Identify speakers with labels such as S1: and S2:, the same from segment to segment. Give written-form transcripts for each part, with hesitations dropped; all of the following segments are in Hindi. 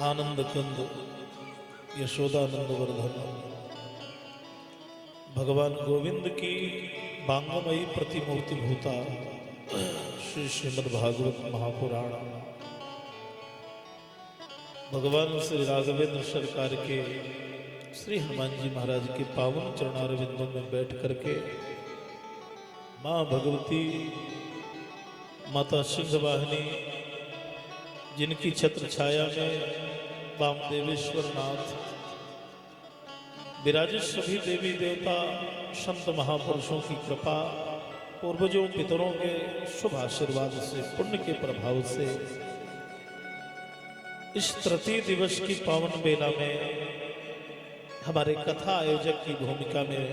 S1: आनंद कंद यशोदानंद वर्धन भगवान गोविंद की बांगमयी प्रतिमूर्ति भूता श्री श्रीमद् भागवत महापुराण भगवान श्री राघवेंद्र सरकार के श्री हनुमान जी महाराज के पावन चरणारविंदों में बैठ करके माँ भगवती माता सिंहवाहिनी जिनकी छत्र छाया में वामदेवेश्वर नाथ विराजित सभी देवी देवता संत महापुरुषों की कृपा पूर्वजों पितरों के शुभ आशीर्वाद से पुण्य के प्रभाव से इस तृतीय दिवस की पावन बेला में हमारे कथा आयोजक की भूमिका में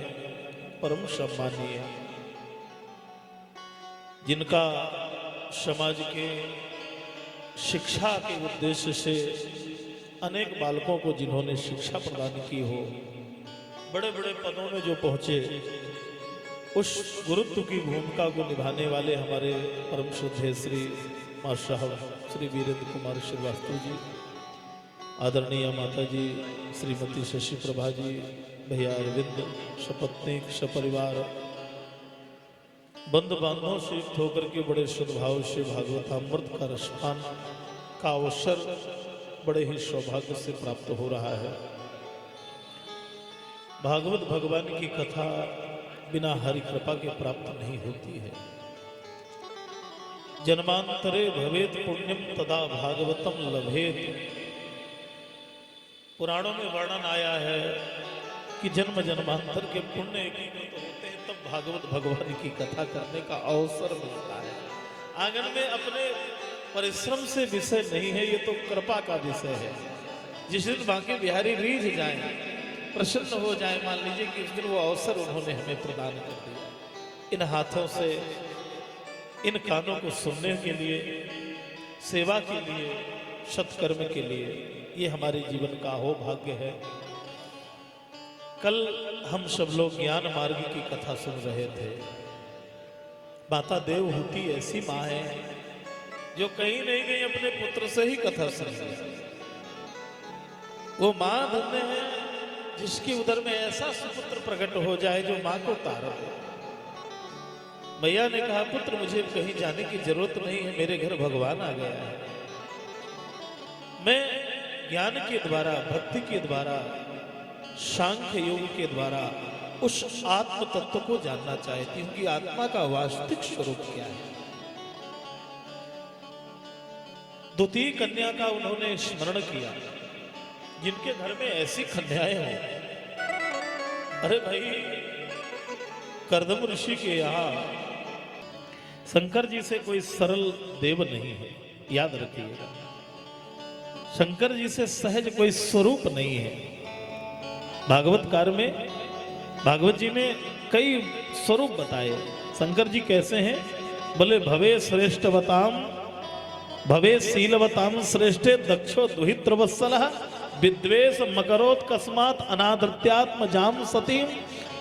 S1: परम सम्मानीय जिनका समाज के शिक्षा के उद्देश्य से अनेक बालकों को जिन्होंने शिक्षा प्रदान की हो, बड़े बड़े पदों में जो पहुंचे, उस गुरुत्व की भूमिका को निभाने वाले हमारे परम श्रद्धेय श्री मास्टर साहब श्री वीरेंद्र कुमार श्रीवास्तव जी, आदरणीय माता जी श्रीमती शशि प्रभा जी, भैया अरविंद, सपत्नीक, सपरिवार, बंधु बांधवों से ठोकर के बड़े सद्भाव से भागवतामृत का रसपान का अवसर बड़े ही सौभाग्य से प्राप्त हो रहा है। भागवत भगवान की कथा बिना हरि कृपा के प्राप्त नहीं होती है। जन्मांतरे भवेत पुण्यम तदा भागवतम लभेत। पुराणों में वर्णन आया है कि जन्म जन्मांतर के पुण्य एकीकृत होते हैं तब भागवत भगवान की कथा करने का अवसर मिलता है। आंगन में अपने परिश्रम से विषय नहीं है, ये तो कृपा का विषय है। जिस दिन बांके बिहारी रीझ जाए, प्रसन्न हो जाए, मान लीजिए कि उस दिन वो अवसर उन्होंने हमें प्रदान कर दिया। इन हाथों से, इन कानों को सुनने के लिए, सेवा के लिए, सत्कर्म के लिए, ये हमारे जीवन का अहो भाग्य है। कल हम सब लोग ज्ञान मार्ग की कथा सुन रहे थे। माता देवहूति ऐसी माँ है जो कहीं नहीं गई, अपने पुत्र से ही कथा सुन रही। वो माँ धन्य है जिसकी उदर में ऐसा सुपुत्र प्रकट हो जाए जो माँ को तारा दे। मैया ने कहा, पुत्र मुझे कहीं जाने की जरूरत नहीं है, मेरे घर भगवान आ गया है। मैं ज्ञान के द्वारा, भक्ति के द्वारा, सांख्य योग के द्वारा उस आत्म तत्व को जानना चाहती हूं कि आत्मा का वास्तविक स्वरूप क्या है। द्वितीय कन्या का उन्होंने स्मरण किया जिनके घर में ऐसी कन्याएं हो। अरे भाई, कर्दम ऋषि के यहाँ शंकर जी से कोई सरल देव नहीं है, याद रखिएगा। शंकर जी से सहज कोई स्वरूप नहीं है। भागवतकार में भागवत जी ने कई स्वरूप बताए। शंकर जी कैसे हैं? बोले, भवे श्रेष्ठवताम, भवे शीलवताम श्रेष्ठे दक्षो दुहित्रवत्सलः विद्वेष मकरोत्कस्मात् अनादृत्यात्म जाम सतीम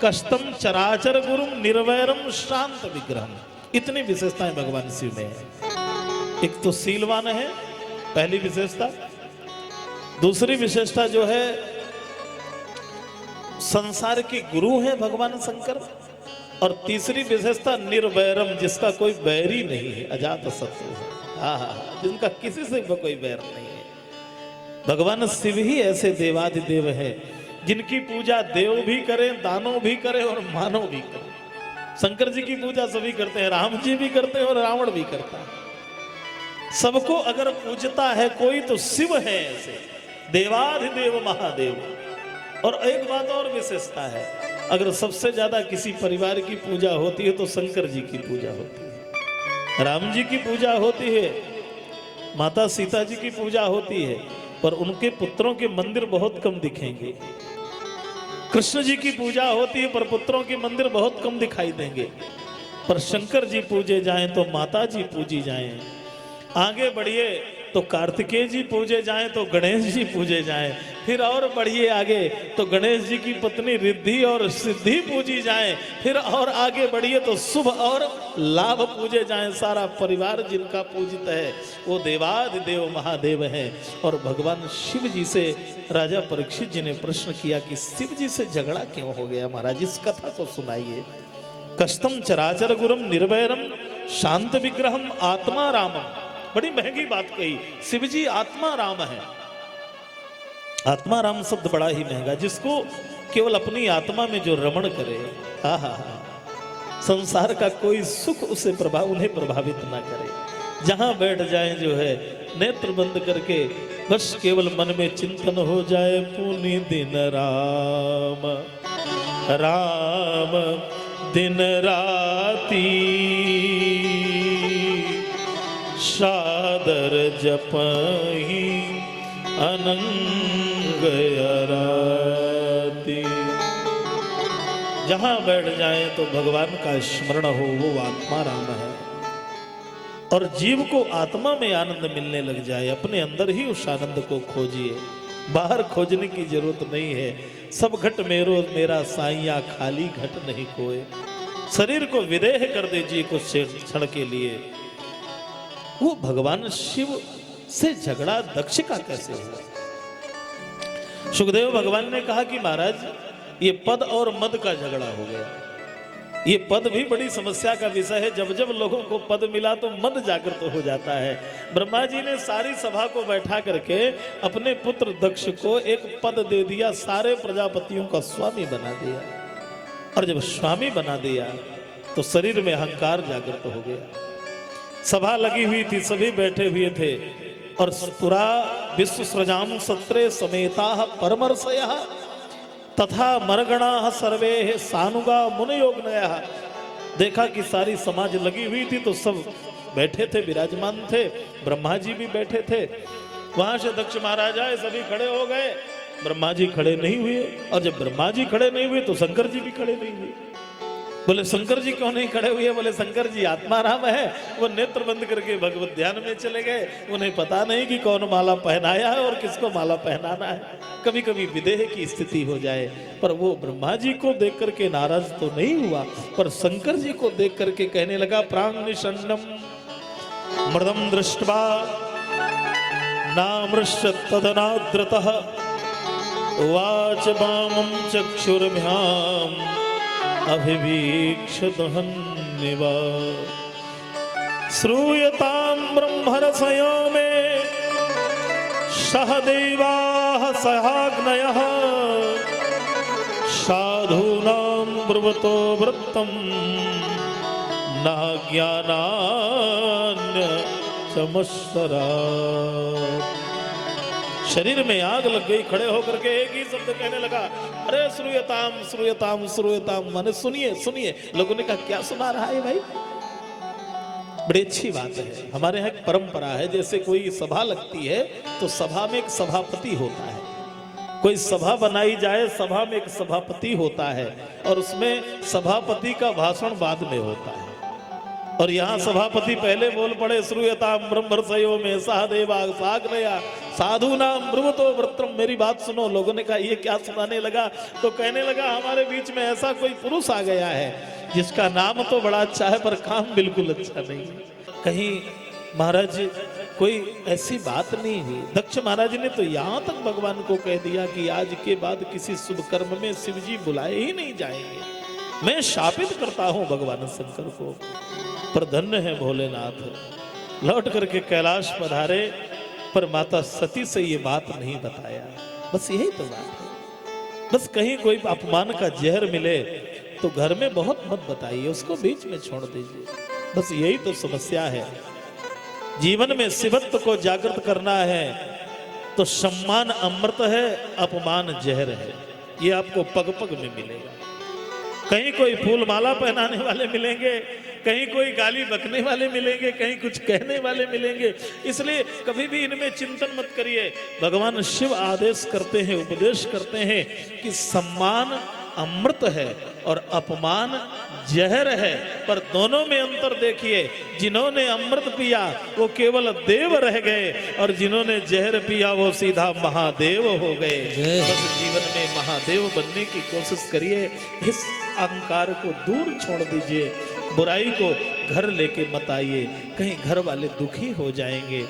S1: कष्टम चराचर गुरुम निर्वैरम शांत विग्रहम। इतनी विशेषताएं भगवान शिव में है। एक तो शीलवान है, पहली विशेषता। दूसरी विशेषता जो है, संसार के गुरु हैं भगवान शंकर। और तीसरी विशेषता निर्वैरम, जिसका कोई बैरी नहीं है, अजात शत्रु है। जिनका किसी से कोई बैर नहीं है। भगवान शिव ही ऐसे देवादिदेव है जिनकी पूजा देव भी करें, दानव भी करें और मानव भी करें। शंकर जी की पूजा सभी करते हैं, राम जी भी करते हैं और रावण भी करता है। सबको अगर पूजता है कोई तो शिव है ऐसे, देवाधिदेव महादेव। और एक बात और विशेषता है, अगर सबसे ज्यादा किसी परिवार की पूजा होती है तो शंकर जी की पूजा होती है, राम जी की पूजा होती है, माता सीता जी की पूजा होती है, पर उनके पुत्रों के मंदिर बहुत कम दिखेंगे। कृष्ण जी की पूजा होती है पर पुत्रों के मंदिर बहुत कम दिखाई देंगे। पर शंकर जी पूजे जाएं तो माता जी पूजी जाएं। आगे बढ़िए, तो कार्तिकेय जी पूजे जाएं तो गणेश जी पूजे जाएं, फिर और बढ़िए आगे तो गणेश जी की पत्नी रिद्धि और सिद्धि पूजी जाएं, फिर और आगे बढ़िए तो शुभ और लाभ पूजे जाएं। सारा परिवार जिनका पूजित है वो देवाधिदेव महादेव हैं। और भगवान शिव जी से राजा परीक्षित जी ने प्रश्न किया कि शिव जी से झगड़ा क्यों हो गया महाराज, इस कथा को सुनाइए। कष्टम चराचर गुरम निर्वैरम शांत विग्रहम आत्मा रामम। बड़ी महंगी बात कही, शिव जी आत्मा राम है। आत्मा राम शब्द बड़ा ही महंगा, जिसको केवल अपनी आत्मा में जो रमण करे, संसार का कोई सुख उसे उन्हें प्रभावित ना करे। जहां बैठ जाए जो है नेत्र बंद करके बस केवल मन में चिंतन हो जाए, पुनि दिन राम राम दिन राती सादर जपहि अनंग अराती। जहां बैठ जाए तो भगवान का स्मरण हो, वो आत्मा राम है। और जीव को आत्मा में आनंद मिलने लग जाए, अपने अंदर ही उस आनंद को खोजिए, बाहर खोजने की जरूरत नहीं है। सब घट मेरो मेरा साइया, खाली घट नहीं कोई। शरीर को विदेह कर दीजिए कुछ क्षण के लिए। वो भगवान शिव से झगड़ा दक्ष का कैसे हुआ? सुखदेव भगवान ने कहा कि महाराज ये पद और मद का झगड़ा हो गया। ये पद भी बड़ी समस्या का विषय है। जब जब लोगों को पद मिला तो मद जागृत हो जाता है। ब्रह्मा जी ने सारी सभा को बैठा करके अपने पुत्र दक्ष को एक पद दे दिया, सारे प्रजापतियों का स्वामी बना दिया। और जब स्वामी बना दिया तो शरीर में अहंकार जागृत हो गया। सभा लगी हुई थी, सभी बैठे हुए थे और पुरा विश्व सृजाम सत्रे समेता परमर्षयः तथा मरगणा सर्वे सानुगा मुनयोगनयः। देखा कि सारी समाज लगी हुई थी तो सब बैठे थे, विराजमान थे। ब्रह्मा जी भी बैठे थे। वहां से दक्ष महाराज आए, सभी खड़े हो गए, ब्रह्मा जी खड़े नहीं हुए। और जब ब्रह्मा जी खड़े नहीं हुए तो शंकर जी भी खड़े नहीं हुए। बोले शंकर जी क्यों नहीं खड़े हुए? बोले शंकर जी आत्मा राम है, वो नेत्र बंद करके भगवत ध्यान में चले गए। उन्हें पता नहीं कि कौन माला पहनाया है और किसको माला पहनाना है। कभी कभी विदेह की स्थिति हो जाए। पर वो ब्रह्मा जी को देख करके नाराज तो नहीं हुआ, पर शंकर जी को देख करके कहने लगा, प्रांग निषण्णम मृदम दृष्ट्वा नामृष्य तदनाद्रतः वाच वामं चक्षुर्भ्याम अभिवीक्ष दहन्निवा। श्रूयतां ब्रह्मरसयो में सहदेवाः सहाग्नयः साधूनां ब्रुवतो वृत्तं न ज्ञानान्य चमत्सरात्। शरीर में आग लग गई। खड़े होकर के एक ही शब्द कहने लगा, अरे श्रूयताम श्रूयताम श्रूयताम, माने सुनिए सुनिए। लोगों ने कहा क्या सुना रहा है भाई? बड़ी अच्छी बात है। हमारे यहाँ एक परंपरा है, जैसे कोई सभा लगती है तो सभा में एक सभापति होता है। कोई सभा बनाई जाए, सभा में एक सभापति होता है और उसमें सभापति का भाषण बाद में होता है। और यहाँ सभापति पहले बोल पड़े, श्रूयताम ब्रह्मर्षयो में सहदेवा साग्नया साधूनाम ब्रुवतो वृत्रम। मेरी बात सुनो। लोगों ने कहा ये क्या सुनाने लगा? तो कहने लगा, हमारे बीच में ऐसा कोई पुरुष आ गया है जिसका नाम तो बड़ा अच्छा है पर काम बिल्कुल अच्छा नहीं है। कहीं महाराज कोई ऐसी बात नहीं हुई। दक्ष महाराज ने तो यहाँ तक भगवान को कह दिया कि आज के बाद किसी शुभ कर्म में शिव जी बुलाए ही नहीं जाएंगे। मैं शापित करता हूँ भगवान शंकर को। पर धन्य है भोलेनाथ, लौट करके कैलाश पधारे पर माता सती से ये बात नहीं बताया। बस यही तो बात है। बस कहीं कोई अपमान का जहर मिले तो घर में बहुत मत बताइए, उसको बीच में छोड़ दीजिए। बस यही तो समस्या है। जीवन में शिवत्व को जागृत करना है तो सम्मान अमृत है, अपमान जहर है। ये आपको पग पग में मिलेगा। कहीं कोई फूल माला पहनाने वाले मिलेंगे, कहीं कोई गाली बकने वाले मिलेंगे, कहीं कुछ कहने वाले मिलेंगे। इसलिए कभी भी इनमें चिंतन मत करिए। भगवान शिव आदेश करते हैं, उपदेश करते हैं कि सम्मान अमृत है और अपमान जहर है। पर दोनों में अंतर देखिए, जिन्होंने अमृत पिया वो केवल देव रह गए और जिन्होंने जहर पिया वो सीधा महादेव हो गए। बस जीवन में महादेव बनने की कोशिश करिए, इस अहंकार को दूर छोड़ दीजिए, बुराई को घर लेके मत आइए, कहीं घर वाले दुखी हो जाएंगे।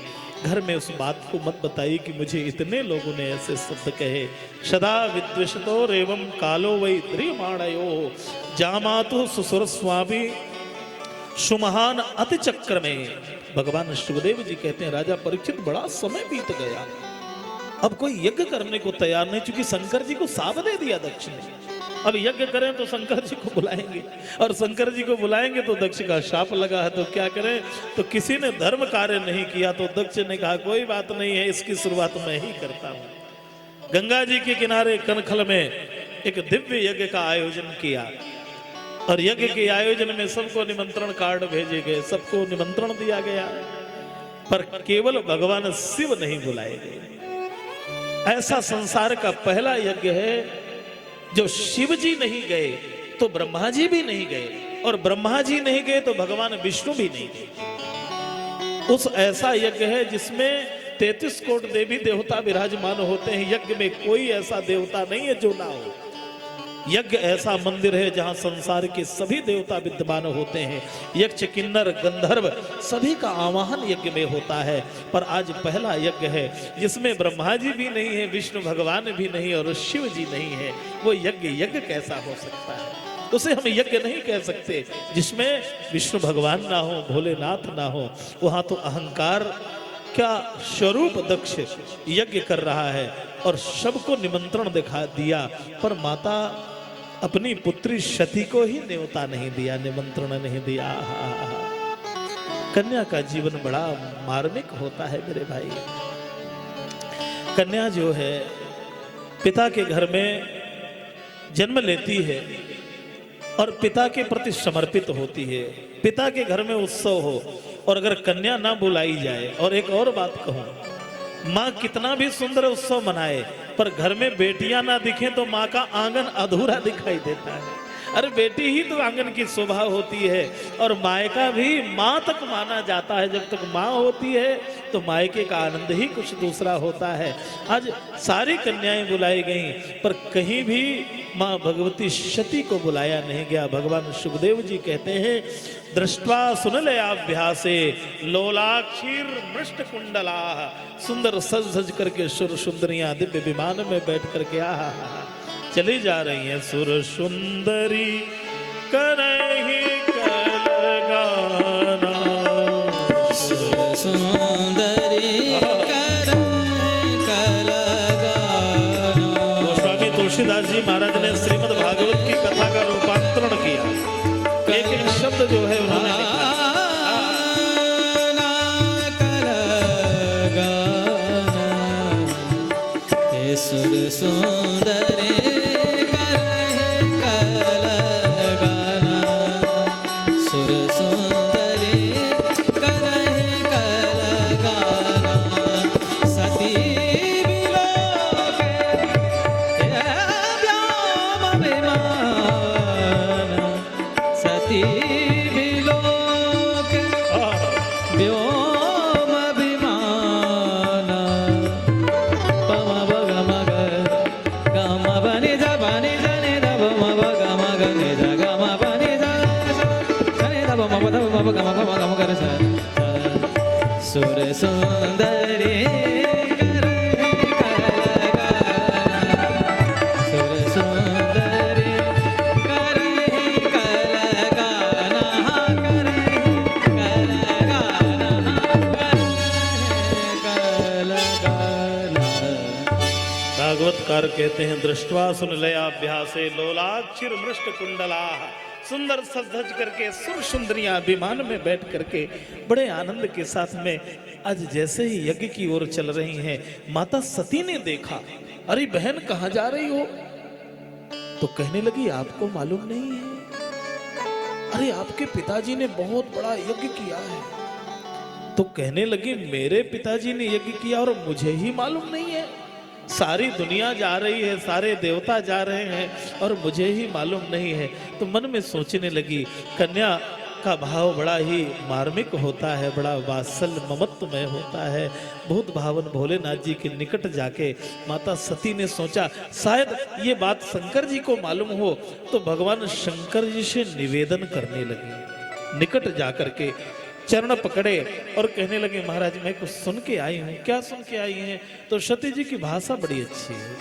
S1: घर में उस बात को मत बताइए कि मुझे इतने लोगों ने ऐसे शब्द कहे। सदा विद्विषतो एवं कालो वै द्रियमाणयो जामातु सुसुर स्वामी सुमहान अति चक्र में। भगवान सुखदेव जी कहते हैं राजा परीक्षित बड़ा समय बीत गया, अब कोई यज्ञ करने को तैयार नहीं, क्योंकि शंकर जी को साप दे दिया दक्ष ने। अब यज्ञ करें तो शंकर जी को बुलाएंगे, और शंकर जी को बुलाएंगे तो दक्ष का शाप लगा है, तो क्या करें। तो किसी ने धर्म कार्य नहीं किया, तो दक्ष ने कहा कोई बात नहीं है, इसकी शुरुआत मैं ही करता हूं। गंगा जी के किनारे कनखल में एक दिव्य यज्ञ का आयोजन किया, और यज्ञ के आयोजन में सबको निमंत्रण कार्ड भेजे गए, सबको निमंत्रण दिया गया, पर केवल भगवान शिव नहीं बुलाए गए। ऐसा संसार का पहला यज्ञ है जो शिव जी नहीं गए तो ब्रह्मा जी भी नहीं गए, और ब्रह्मा जी नहीं गए तो भगवान विष्णु भी नहीं गए। उस ऐसा यज्ञ है जिसमें 33 कोट देवी देवता विराजमान होते हैं। यज्ञ में कोई ऐसा देवता नहीं है जो ना हो। यज्ञ ऐसा मंदिर है जहां संसार के सभी देवता विद्यमान होते हैं। यक्ष किन्नर गंधर्व सभी का आवाहन यज्ञ में होता है। पर आज पहला यज्ञ है जिसमें ब्रह्मा जी भी नहीं है, विष्णु भगवान भी नहीं और शिव जी नहीं है। वो यज्ञ यज्ञ कैसा हो सकता है? उसे हम यज्ञ नहीं कह सकते जिसमें विष्णु भगवान ना हो, भोलेनाथ ना हो। वहां तो अहंकार का स्वरूप दक्ष यज्ञ कर रहा है और सबको निमंत्रण दिखा दिया, पर माता अपनी पुत्री सती को ही न्योता नहीं दिया, निमंत्रण नहीं दिया। कन्या का जीवन बड़ा मार्मिक होता है मेरे भाई। कन्या जो है पिता के घर में जन्म लेती है और पिता के प्रति समर्पित होती है। पिता के घर में उत्सव हो और अगर कन्या ना बुलाई जाए, और एक और बात कहूं, माँ कितना भी सुंदर उत्सव मनाए पर घर में बेटियां ना दिखें तो माँ का आंगन अधूरा दिखाई देता है। अरे बेटी ही तो आंगन की शोभा होती है, और मायका भी माँ तक माना जाता है। जब तक माँ होती है तो मायके का आनंद ही कुछ दूसरा होता है। आज सारी कन्याएं बुलाई गईं पर कहीं भी माँ भगवती सती को बुलाया नहीं गया। भगवान सुखदेव जी कहते हैं दृष्ट्वा सुनलयाभ्यासे लोलाक्षीर मृष्ट कुंडला। सुंदर सज सज करके सुर सुंदरियां दिव्य विमान में बैठ करके चली जा रही हैं। सुर सुंदरी करही कलगाना,
S2: सुर सुंदरी करही कलगाना।
S1: गोस्वामी तुलसीदास जी महाराज ने श्रीमद् भागवत की कथा का रूपांतरण किया। एक एक शब्द जो है उन्होंने लिखा।
S2: सुर सुंदरी करहि कलगाना, सुर सुंदरी करहि कलगाना। सती विलोके व्योम विमान, सती विलोके व्योम विमान। पम बग मग गम बनि ज बनि जनि दब मग गम गनि ज गम बनि ज जनि दब मग दब मग गम गम गम कर स। सुर सुंदरी करहि कलगाना, सुर सुंदरी करहि कलगाना, करहि कलगाना, करहि कलगाना।
S1: भागवतकार कहते हैं दृष्टवा सुनलयाभ्यासे लोलाक्षिर मृष्ट कुंडला। सुंदर सज करके सुर सुंदरियां विमान में बैठ करके बड़े आनंद के साथ में आज जैसे ही यज्ञ की ओर चल रही हैं, माता सती ने देखा, अरे बहन कहाँ जा रही हो? तो कहने लगी आपको मालूम नहीं है, अरे आपके पिताजी ने बहुत बड़ा यज्ञ किया है। तो कहने लगी मेरे पिताजी ने यज्ञ किया और मुझे ही मालूम नहीं है? सारी दुनिया जा रही है, सारे देवता जा रहे हैं और मुझे ही मालूम नहीं है। तो मन में सोचने लगी, कन्या का भाव बड़ा ही मार्मिक होता है, बड़ा वात्सल्य ममत्वमय होता है। बहुत भावन भोलेनाथ जी के निकट जाके माता सती ने सोचा शायद ये बात शंकर जी को मालूम हो, तो भगवान शंकर जी से निवेदन करने लगी। निकट जाकर के चरण पकड़े और कहने लगे, महाराज मैं कुछ सुन के आई हूँ। क्या सुन के आई हैं? तो सती जी की भाषा बड़ी अच्छी है।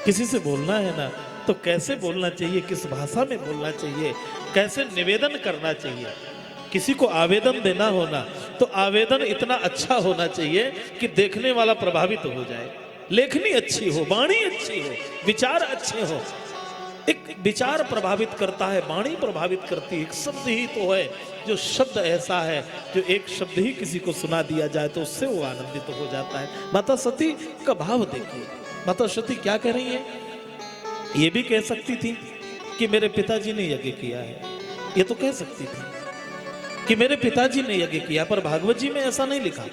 S1: किसी से बोलना है ना तो कैसे बोलना चाहिए, किस भाषा में बोलना चाहिए, कैसे निवेदन करना चाहिए। किसी को आवेदन देना होना तो आवेदन इतना अच्छा होना चाहिए कि देखने वाला प्रभावित हो जाए। लेखनी अच्छी हो, वाणी अच्छी हो, विचार अच्छे हो। एक विचार प्रभावित करता है, वाणी प्रभावित करती है। एक शब्द ही तो है जो शब्द ऐसा है जो एक शब्द ही किसी को सुना दिया जाए तो उससे वो आनंदित हो जाता है। माता सती का भाव देखिए। माता सती क्या कह रही है? ये भी कह सकती थी कि मेरे पिताजी ने यज्ञ किया है, ये तो कह सकती थी कि मेरे पिताजी ने यज्ञ किया, पर भागवत जी में ऐसा नहीं लिखा।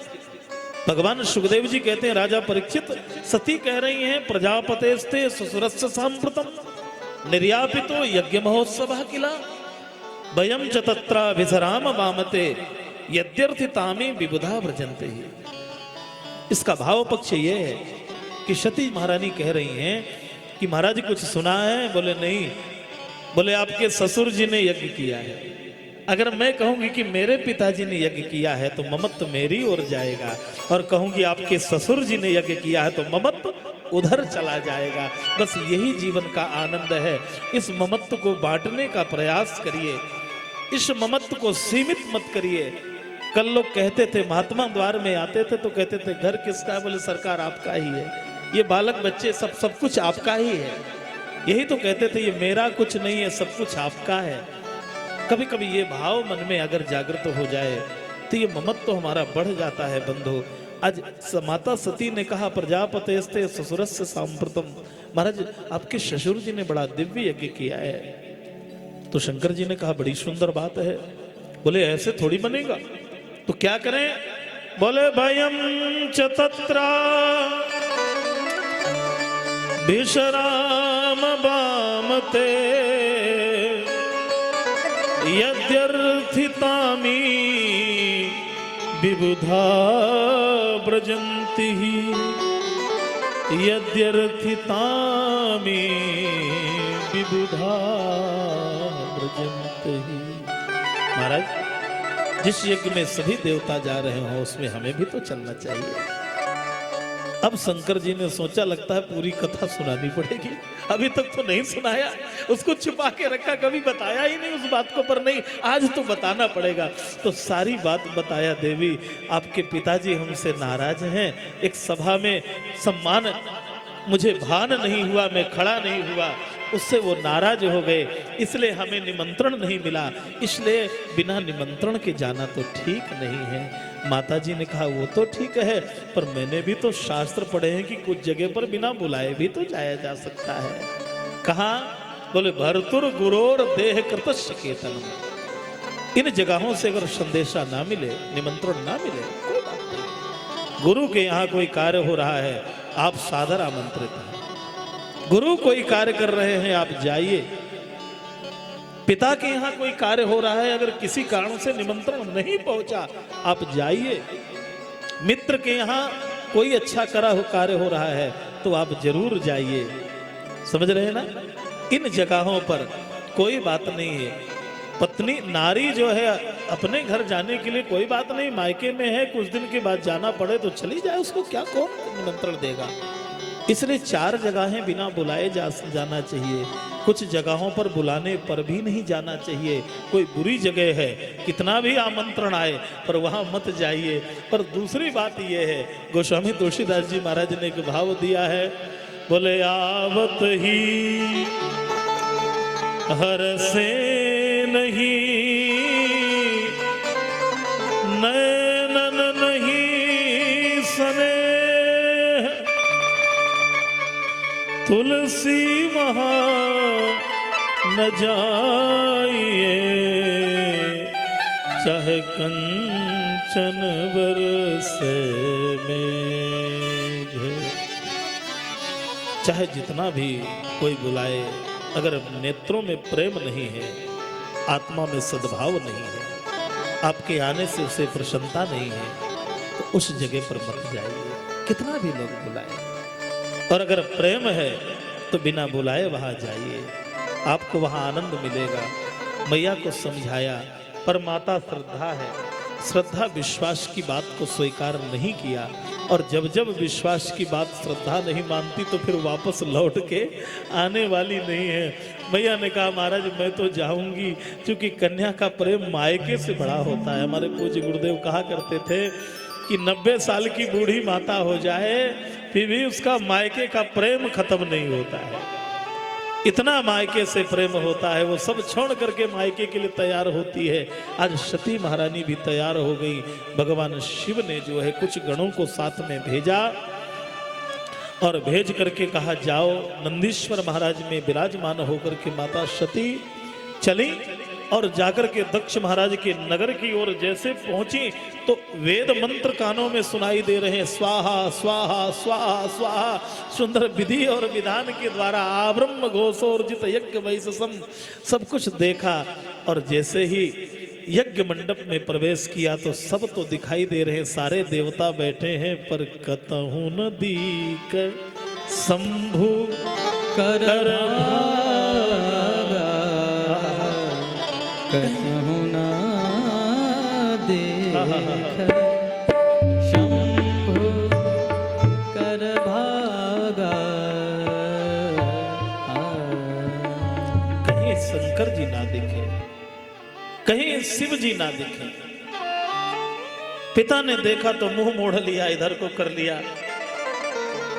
S1: भगवान सुखदेव जी कहते हैं, राजा परीक्षित सती कह रही हैं, प्रजापतेस्ते ससुरस्य सांप्रतम निर्यापितो यज्ञ महोत्सव किला वयम च तत्र विसराम वामते यद्यर्थितामी विबुधा व्रजन्ते। इसका भाव पक्ष ये है कि सती महारानी कह रही हैं कि महाराज कुछ सुना है? बोले नहीं। बोले आपके ससुर जी ने यज्ञ किया है। अगर मैं कहूंगी कि मेरे पिताजी ने यज्ञ किया है तो ममत्व मेरी ओर जाएगा, और कहूंगी आपके ससुर जी ने यज्ञ किया है तो ममत्व उधर चला जाएगा। बस यही जीवन का आनंद है। इस ममत्व को बांटने का प्रयास करिए, इस ममत्व को सीमित मत करिए। कल लोग कहते थे, महात्मा द्वार में आते थे तो कहते थे घर किसका है? बोले सरकार आपका ही है, ये बालक बच्चे सब कुछ आपका ही है। यही तो कहते थे, ये मेरा कुछ नहीं है, सब कुछ आपका है। कभी कभी ये भाव मन में अगर जागृत हो जाए तो ये ममत्व तो हमारा बढ़ जाता है। बंधु, आज माता सती ने कहा, प्रजापतेस्ते ससुरस्य सांप्रतम। महाराज आपके ससुर जी ने बड़ा दिव्य यज्ञ किया है। तो शंकर जी ने कहा, बड़ी सुंदर बात है। बोले ऐसे थोड़ी बनेगा, तो क्या करें? बोले भयम च तत्रा विश्राम वामते यद्यर्थितामी विबुधा व्रजन्ति यद्यर्थितामी विबुधा व्रजन्ति। महाराज जिस यज्ञ में सभी देवता जा रहे हो उसमें हमें भी तो चलना चाहिए। अब शंकर जी ने सोचा, लगता है पूरी कथा सुनानी पड़ेगी। अभी तक तो नहीं सुनाया, उसको छुपा के रखा, कभी बताया ही नहीं उस बात को। पर नहीं, आज तो बताना पड़ेगा। तो सारी बात बताया, देवी आपके पिताजी हमसे नाराज हैं। एक सभा में सम्मान मुझे भान नहीं हुआ, मैं खड़ा नहीं हुआ, उससे वो नाराज हो गए, इसलिए हमें निमंत्रण नहीं मिला। इसलिए बिना निमंत्रण के जाना तो ठीक नहीं है। माता जी ने कहा, वो तो ठीक है, पर मैंने भी तो शास्त्र पढ़े हैं कि कुछ जगह पर बिना बुलाए भी तो जाया जा सकता है। कहा? बोले भर्तुर गुरोर देह कृतस्य केतनम। इन जगहों से अगर संदेशा ना मिले, निमंत्रण ना मिले, कोई बात नहीं। गुरु के यहाँ कोई कार्य हो रहा है, आप सादर आमंत्रित हैं। गुरु कोई कार्य कर रहे हैं, आप जाइए। पिता के यहाँ कोई कार्य हो रहा है, अगर किसी कारण से निमंत्रण नहीं पहुंचा, आप जाइए। मित्र के यहाँ कोई अच्छा कार्य हो रहा है तो आप जरूर जाइए। समझ रहे हैं ना? इन जगहों पर कोई बात नहीं है। पत्नी नारी जो है अपने घर जाने के लिए कोई बात नहीं, मायके में है, कुछ दिन के बाद जाना पड़े तो चली जाए, उसको क्या कौन निमंत्रण देगा। इसलिए 4 जगहें बिना बुलाए जाना चाहिए। कुछ जगहों पर बुलाने पर भी नहीं जाना चाहिए। कोई बुरी जगह है, कितना भी आमंत्रण आए पर वहां मत जाइए। पर दूसरी बात यह है, गोस्वामी तुलसीदास जी महाराज ने एक भाव दिया है। बोले आवत ही हर से नहीं, नैनन नहीं सने, तुलसी वहाँ न जाइए, चाहे कंचन बरसे मेघ। चाहे जितना भी कोई बुलाए, अगर नेत्रों में प्रेम नहीं है, आत्मा में सद्भाव नहीं है, आपके आने से उसे प्रसन्नता नहीं है, तो उस जगह पर मत जाइए, कितना भी लोग बुलाए। और अगर प्रेम है तो बिना बुलाए वहां जाइए, आपको वहां आनंद मिलेगा। मैया को समझाया, पर माता श्रद्धा है, श्रद्धा विश्वास की बात को स्वीकार नहीं किया, और जब जब विश्वास की बात श्रद्धा नहीं मानती तो फिर वापस लौट के आने वाली नहीं है। मैया ने कहा महाराज मैं तो जाऊंगी, क्योंकि कन्या का प्रेम मायके से बड़ा होता है। हमारे पूज्य गुरुदेव कहा करते थे कि 90 साल की बूढ़ी माता हो जाए फिर भी उसका मायके का प्रेम खत्म नहीं होता है, इतना मायके से प्रेम होता है, वो सब छोड़ करके मायके के लिए तैयार होती है। आज सती महारानी भी तैयार हो गई। भगवान शिव ने जो है कुछ गणों को साथ में भेजा और भेज करके कहा जाओ नंदीश्वर महाराज में विराजमान होकर के माता सती चली और जाकर के दक्ष महाराज के नगर की ओर जैसे पहुंची तो वेद मंत्र कानों में सुनाई दे रहे हैं, स्वाहा स्वाहा स्वाहा स्वाहा। सुंदर विधि और विधान के द्वारा आब्रह्म घोषोर्जित यज्ञ वैससम सब कुछ देखा, और जैसे ही यज्ञ मंडप में प्रवेश किया तो सब तो दिखाई दे रहे हैं, सारे देवता बैठे हैं, पर कतहु न दीक शंभु
S2: कर कतहु ना देख शंभु कर भागा।
S1: कहीं शंकर जी ना दिखे, कहीं शिव जी ना दिखे। पिता ने देखा तो मुंह मोड़ लिया, इधर को कर लिया,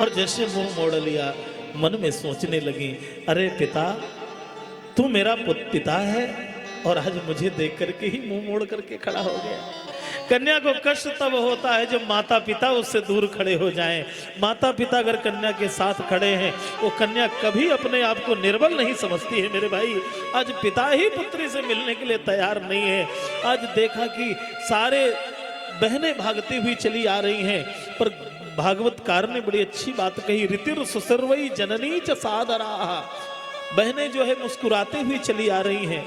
S1: और जैसे मुंह मोड़ लिया मन में सोचने लगी, अरे पिता तू मेरा पिता है और आज मुझे देख करके ही मुंह मोड़ करके खड़ा हो गया। कन्या को कष्ट तब होता है जब माता पिता उससे दूर खड़े हो जाएं। माता पिता अगर कन्या के साथ खड़े हैं, वो कन्या कभी अपने आप को निर्बल नहीं समझती है। मेरे भाई आज पिता ही पुत्री से मिलने के लिए तैयार नहीं है। आज देखा कि सारे बहनें भागती हुई चली आ रही हैं, पर भागवतकार ने बड़ी अच्छी बात कही, ऋतिर सुसर्वई जननी च सादरा। बहनें जो है मुस्कुराते हुई चली आ रही हैं।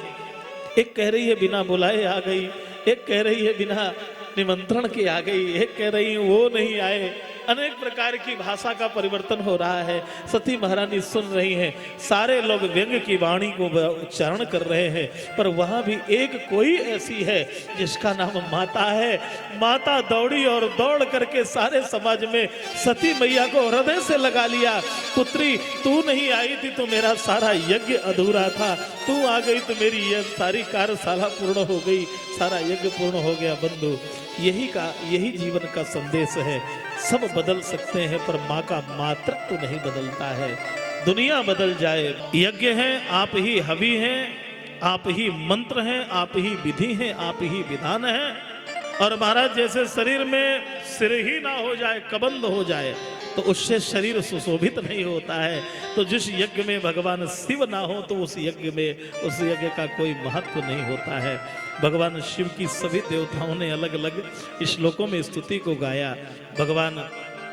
S1: एक कह रही है बिना बुलाए आ गई, एक कह रही है बिना निमंत्रण के आ गई, एक कह रही है वो नहीं आए। अनेक प्रकार की भाषा का परिवर्तन हो रहा है। सती महारानी सुन रही हैं, सारे लोग व्यंग की वाणी को उच्चारण कर रहे हैं, पर वहां भी एक कोई ऐसी है जिसका नाम माता है। माता दौड़ी और दौड़ करके सारे समाज में सती मैया को हृदय से लगा लिया। पुत्री तू नहीं आई थी तो मेरा सारा यज्ञ अधूरा था, तू आ गई तो मेरी यह सारी कार्यशाला पूर्ण हो गई, सारा यज्ञ पूर्ण हो गया। बंधु यही जीवन का संदेश है। सब बदल सकते हैं पर माँ का मातृत्व नहीं बदलता है। दुनिया बदल जाए, यज्ञ है, आप ही हवि हैं, आप ही मंत्र हैं, आप ही विधि हैं, आप ही विधान है। और महाराज जैसे शरीर में सिर ही ना हो जाए, कबंध हो जाए, तो उससे शरीर सुशोभित नहीं होता है। तो जिस यज्ञ में भगवान शिव ना हो तो उस यज्ञ का कोई महत्व नहीं होता है। भगवान शिव की सभी देवताओं ने अलग अलग श्लोकों में स्तुति को गाया। भगवान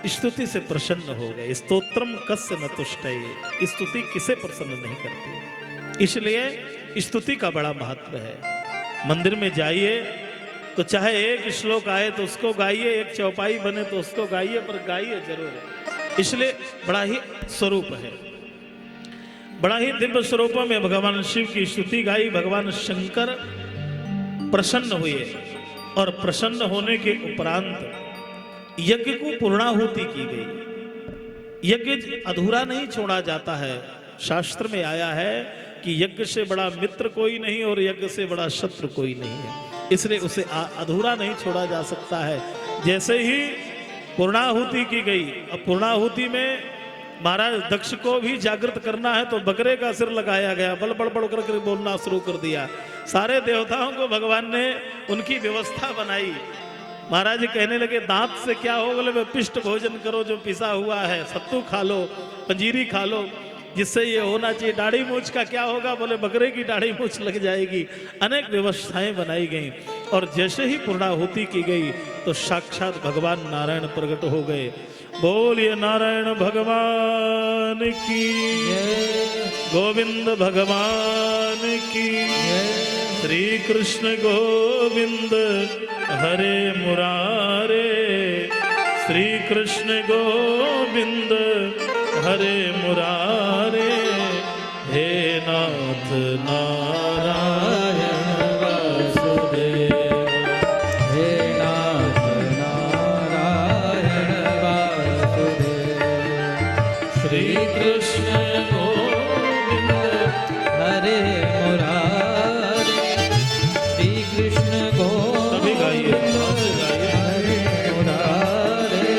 S1: स्तुति से प्रसन्न हो गए। स्तोत्रम कस्य न तुष्टये, स्तुति किसे प्रसन्न नहीं करती, इसलिए स्तुति का बड़ा महत्व है। मंदिर में जाइए तो चाहे एक श्लोक आए तो उसको गाइए, एक चौपाई बने तो उसको गाइए, पर गाइए जरूर। इसलिए बड़ा ही स्वरूप है, बड़ा ही दिव्य स्वरूपों में भगवान शिव की स्तुति गाई। भगवान शंकर प्रसन्न हुए और प्रसन्न होने के उपरांत यज्ञ को पूर्णाहुति की गई। यज्ञ अधूरा नहीं छोड़ा जाता है। शास्त्र में आया है कि यज्ञ से बड़ा मित्र कोई नहीं और यज्ञ से बड़ा शत्रु कोई नहीं है, इसलिए उसे अधूरा नहीं छोड़ा जा सकता है। जैसे ही पूर्णाहुति की गई, अब पूर्णाहुति में महाराज दक्ष को भी जागृत करना है तो बकरे का सिर लगाया गया, बल बड़ बड़ करके बोलना शुरू कर दिया। सारे देवताओं को भगवान ने उनकी व्यवस्था बनाई। महाराज जी कहने लगे दांत से क्या हो, बोले पिष्ट भोजन करो जो पिसा हुआ है, सत्तू खा लो, पंजीरी खा लो। जिससे ये होना चाहिए। दाढ़ी मूछ का क्या होगा? बोले बकरे की दाढ़ी मूछ लग जाएगी। अनेक व्यवस्थाएं बनाई गई और जैसे ही पूर्णाहुति की गई तो साक्षात भगवान नारायण प्रकट हो गए। बोलिए नारायण भगवान की, गोविंद भगवान की। श्री कृष्ण गोविंद हरे मुरारे, श्री कृष्ण गोविंद हरे मुरारे। हे नाथ नारायण वासुदेव,
S2: हे नाथ नारायण वासुदेव।
S1: श्री कृष्ण गोविंद
S2: हरे मुरारे, श्री कृष्ण
S1: सभी गाइए,
S2: गोविंद
S1: ध्यान से गाइए।
S2: हरे मुरारे।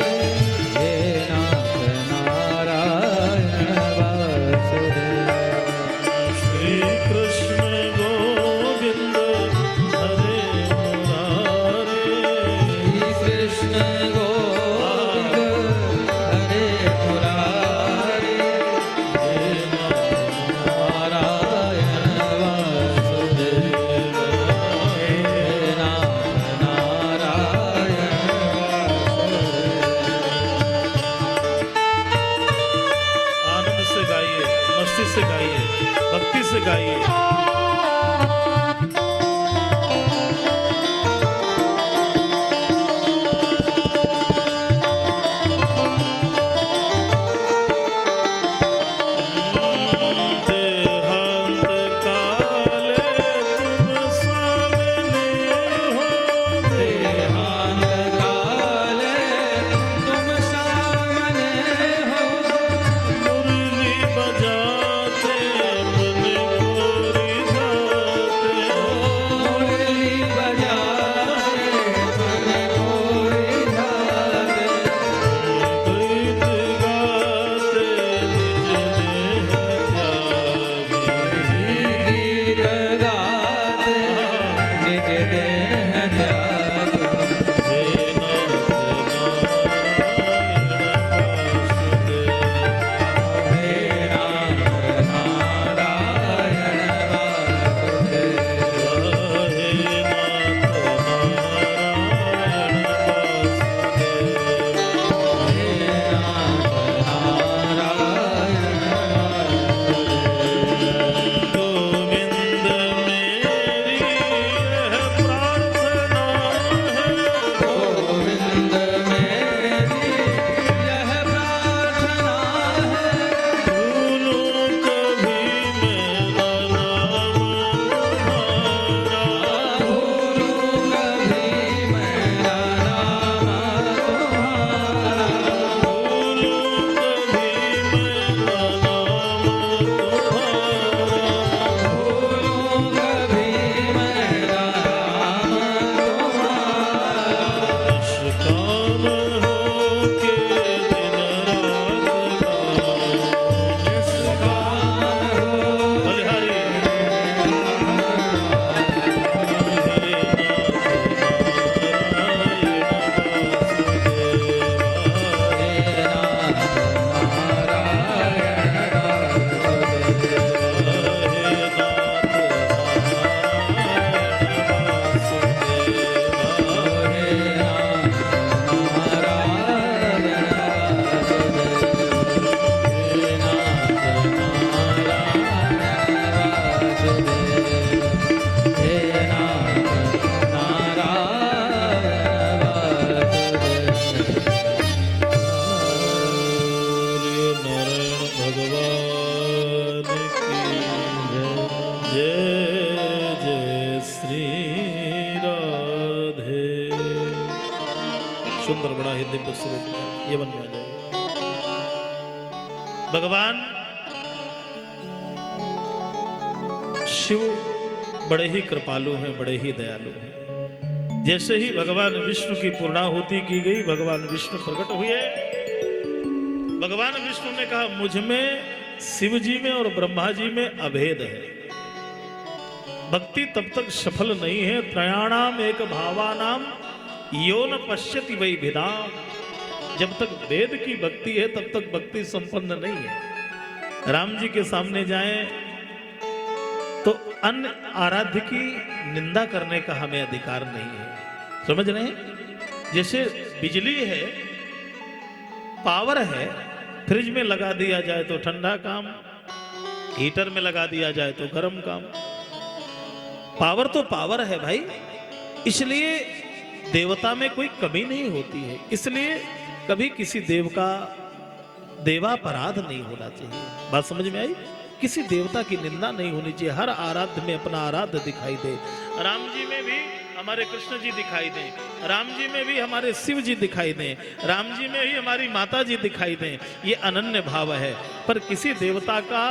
S2: हे नाथ नारायण वासुदेव।
S1: श्री कृष्ण गोविंद हरे मुरारे।
S2: श्री कृष्ण गोविंद हरे मुरारे।
S1: हे
S2: नारायण वासुदेव। हे नाथ नारायण वासुदेव।
S1: आनंद से गाइए, मस्ती से गाइए, भक्ति से गाइए। देहांत काले तुम सामने हो,
S2: देहांत काले तुम सामने हो।
S1: मुरली बजाते मन को रिझाते।
S2: मुरली बजाए मन को रिझाते।
S1: गीत गाते निज देह त्यागी।
S2: गीत गाते निज देह त्यागी।
S1: हे नाथ नारायण वासुदेव।
S2: हे नाथ नारायण वासुदेव।
S1: हे नाथ नारायण वासुदेव।
S2: हे नाथ नारायण वासुदेव।
S1: गोविंद मेरी यह प्रार्थना है,
S2: गोविंद मेरी यह प्रार्थना है।
S1: भूलूं कभी मेरा नाम तुम्हारा।
S2: भूलूं कभी मेरा नाम तुम्हारा।
S1: भूलूं कभी मेरा नाम तुम्हारा।
S2: भूलूं कभी मेरा नाम तुम्हारा।
S1: निष्काम होके दिन रात गाऊं।
S2: निष्काम हो
S1: बलिहारी। हरे नाथ नारायण वासुदेव।
S2: हे नाथ नारायण वासुदेव।
S1: हे नाथ
S2: हे नाथ नारायण वासुदेव। हे नाथ नारायण वासुदेव।
S1: नारायण भगवान की जय जय श्री राधे। सुंदर बड़ा ही दिव्य स्वरूप है, ये बन जाए। भगवान शिव बड़े ही कृपालु हैं, बड़े ही दयालु हैं। जैसे ही भगवान विष्णु की पूर्णाहुति की गई, भगवान विष्णु प्रकट हुए। भगवान विष्णु ने कहा मुझ में, शिव जी में और ब्रह्मा जी में अभेद है। भक्ति तब तक सफल नहीं है, त्रयाणाम एक भावानाम यो न पश्यति वै भिदाम। जब तक वेद की भक्ति है तब तक भक्ति संपन्न नहीं है। राम जी के सामने जाएं तो अन्य आराध्य की निंदा करने का हमें अधिकार नहीं है। समझ रहे हैं? जैसे बिजली है, पावर है, फ्रिज में लगा दिया जाए तो ठंडा काम, हीटर में लगा दिया जाए तो गर्म काम। पावर तो पावर है भाई, इसलिए देवता में कोई कमी नहीं होती है। इसलिए कभी किसी देव का देवापराध नहीं होना चाहिए। बात समझ में आई? किसी देवता की निंदा नहीं होनी चाहिए। हर आराध्य में अपना आराध्य दिखाई दे। राम जी में भी हमारे कृष्ण जी दिखाई दें, राम जी में भी हमारे शिव जी दिखाई दें, राम जी में ही हमारी माता जी दिखाई दें। ये अनन्य भाव है। पर किसी देवता का